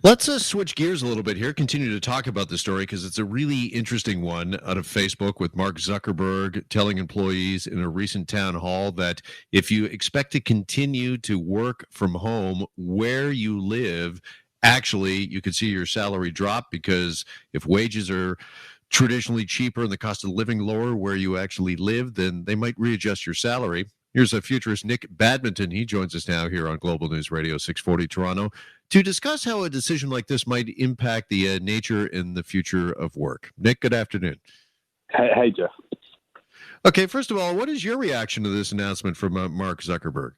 Let's switch gears a little bit here, continue to talk about the story because it's a really interesting one out of Facebook with Mark Zuckerberg telling employees in a recent town hall that if you expect to continue to work from home where you live, actually you could see your salary drop because if wages are traditionally cheaper and the cost of living lower where you actually live, then they might readjust your salary. Here's a futurist, Nick Badminton. He joins us now here on Global News Radio 640 Toronto to discuss how a decision like this might impact the nature and the future of work. Nick, good afternoon. Hey, Jeff. Okay, first of all, what is your reaction to this announcement from Mark Zuckerberg?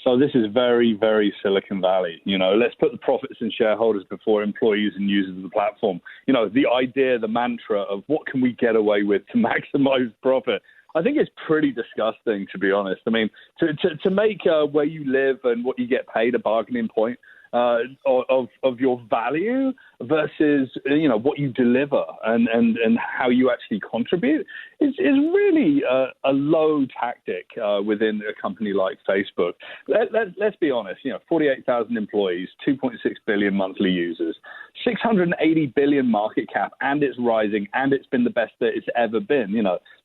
So this is very, very Silicon Valley. Let's put the profits and shareholders before employees and users of the platform. The idea, the mantra of what can we get away with to maximize profit. I think it's pretty disgusting, to be honest. I mean, to make where you live and what you get paid a bargaining point of your value versus what you deliver and how you actually contribute is really a low tactic within a company like Facebook. Let's be honest. 48,000 employees, 2.6 billion monthly users, 680 billion market cap, and it's rising, and it's been the best that it's ever been.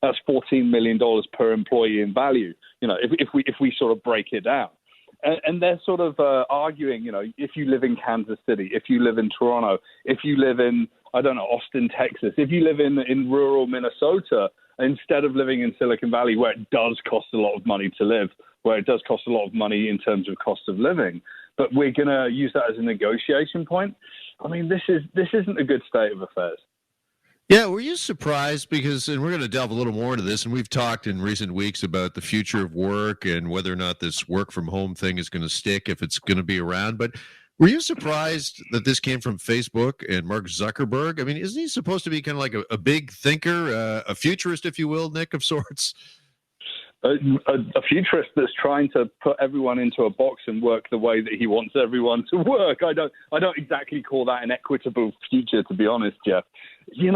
That's $14 million per employee in value. If we sort of break it down. And they're sort of arguing, if you live in Kansas City, if you live in Toronto, if you live in, Austin, Texas, if you live in rural Minnesota, instead of living in Silicon Valley, where it does cost a lot of money to live, where it does cost a lot of money in terms of cost of living, but we're going to use that as a negotiation point. I mean, this isn't a good state of affairs. Yeah, were you surprised because, and we're going to delve a little more into this, and we've talked in recent weeks about the future of work and whether or not this work from home thing is going to stick, if it's going to be around. But were you surprised that this came from Facebook and Mark Zuckerberg? I mean, isn't he supposed to be kind of like a big thinker, a futurist, if you will, Nick, of sorts? A futurist that's trying to put everyone into a box and work the way that he wants everyone to work. I don't exactly call that an equitable future, to be honest, Jeff. He's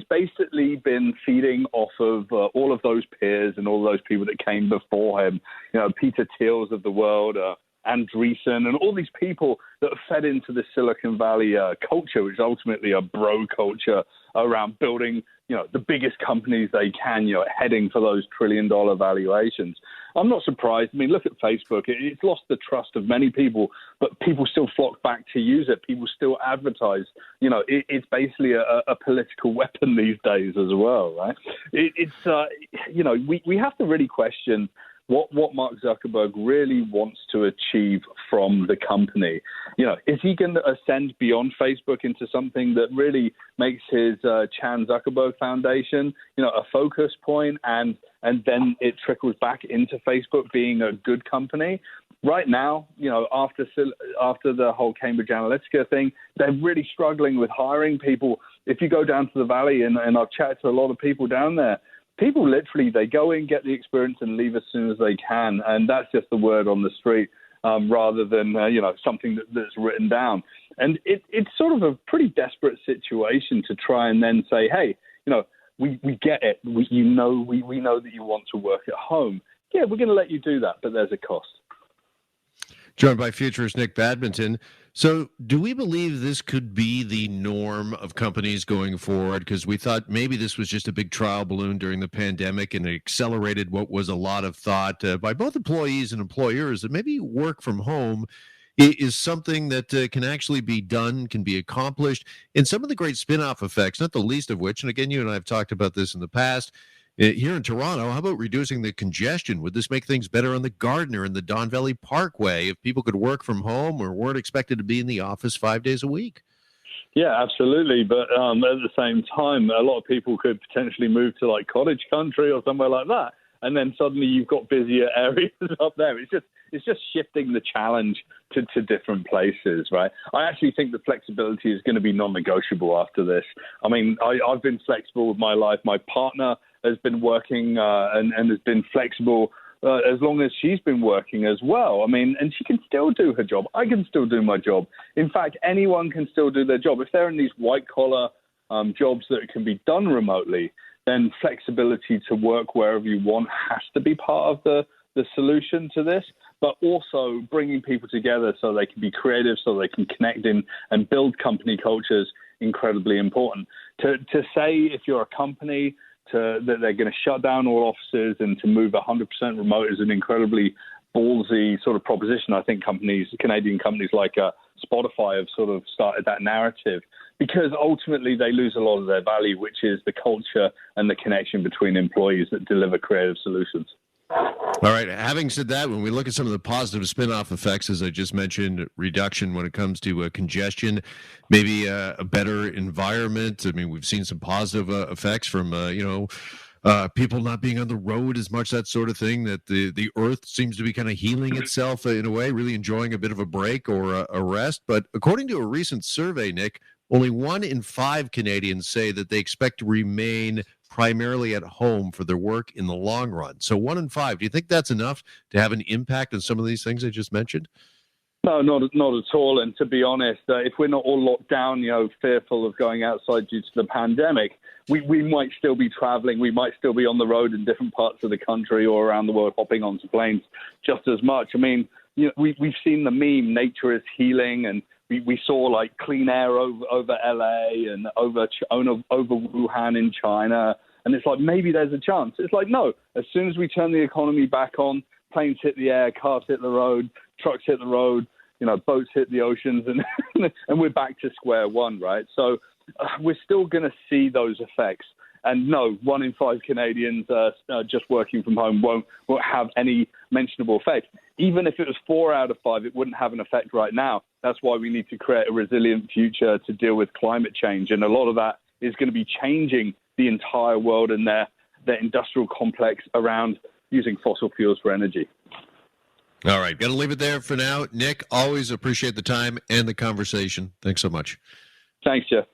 basically been feeding off of all of those peers and all those people that came before him. Peter Thiels of the world, Andreessen, and all these people that have fed into the Silicon Valley culture, which is ultimately a bro culture around building, the biggest companies they can, heading for those trillion-dollar valuations. I'm not surprised. I mean, look at Facebook. It's lost the trust of many people, but people still flock back to use it. People still advertise. It's basically a political weapon these days as well, right? We have to really question what Mark Zuckerberg really wants to achieve from the company. Is he going to ascend beyond Facebook into something that really makes his Chan Zuckerberg Foundation, a focus point, and then it trickles back into Facebook being a good company? Right now, after the whole Cambridge Analytica thing, they're really struggling with hiring people. If you go down to the Valley, and I've chatted to a lot of people down there, people literally, they go in, get the experience, and leave as soon as they can. And that's just the word on the street rather than, something that's written down. And it's sort of a pretty desperate situation to try and then say, hey, we get it. We know that you want to work at home. Yeah, we're going to let you do that, but there's a cost. Joined by futurist Nick Badminton. So do we believe this could be the norm of companies going forward? Because we thought maybe this was just a big trial balloon during the pandemic and it accelerated what was a lot of thought by both employees and employers that maybe work from home is something that can actually be done, can be accomplished, and some of the great spin-off effects, not the least of which, and again, you and I have talked about this in the past, here in Toronto, how about reducing the congestion? Would this make things better on the Gardiner and the Don Valley Parkway if people could work from home or weren't expected to be in the office 5 days a week? Yeah, absolutely. But at the same time, a lot of people could potentially move to like cottage country or somewhere like that. And then suddenly you've got busier areas up there. It's just shifting the challenge to different places, right? I actually think the flexibility is going to be non-negotiable after this. I mean, I've been flexible with my life. My partner has been working and has been flexible as long as she's been working as well. I mean, and she can still do her job. I can still do my job. In fact, anyone can still do their job. If they're in these white-collar jobs that can be done remotely, then flexibility to work wherever you want has to be part of the solution to this. but also bringing people together so they can be creative, so they can connect in and build company cultures, incredibly important. To say if you're a company that they're going to shut down all offices and to move 100% remote is an incredibly ballsy sort of proposition. I think Canadian companies like Spotify have sort of started that narrative because ultimately they lose a lot of their value, which is the culture and the connection between employees that deliver creative solutions. All right. Having said that, when we look at some of the positive spin-off effects, as I just mentioned, reduction when it comes to congestion, maybe a better environment. I mean, we've seen some positive effects from, people not being on the road as much, that sort of thing, that the earth seems to be kind of healing itself in a way, really enjoying a bit of a break or a rest. But according to a recent survey, Nick, only 1 in 5 Canadians say that they expect to remain primarily at home for their work in the long run. So 1 in 5. Do you think that's enough to have an impact on some of these things I just mentioned? No, not at all. And to be honest, if we're not all locked down, fearful of going outside due to the pandemic, we might still be traveling. We might still be on the road in different parts of the country or around the world, hopping onto planes just as much. I mean, we've seen the meme, nature is healing, and we saw like clean air over LA and over Wuhan in China. And it's like, maybe there's a chance. It's like, no, as soon as we turn the economy back on, planes hit the air, cars hit the road, trucks hit the road, boats hit the oceans, and and we're back to square one, right? So we're still going to see those effects. And no, 1 in 5 Canadians just working from home won't have any mentionable effect. Even if it was 4 out of 5, it wouldn't have an effect right now. That's why we need to create a resilient future to deal with climate change. And a lot of that is going to be changing the entire world and their industrial complex around using fossil fuels for energy. All right. Got to leave it there for now. Nick, always appreciate the time and the conversation. Thanks so much. Thanks, Jeff.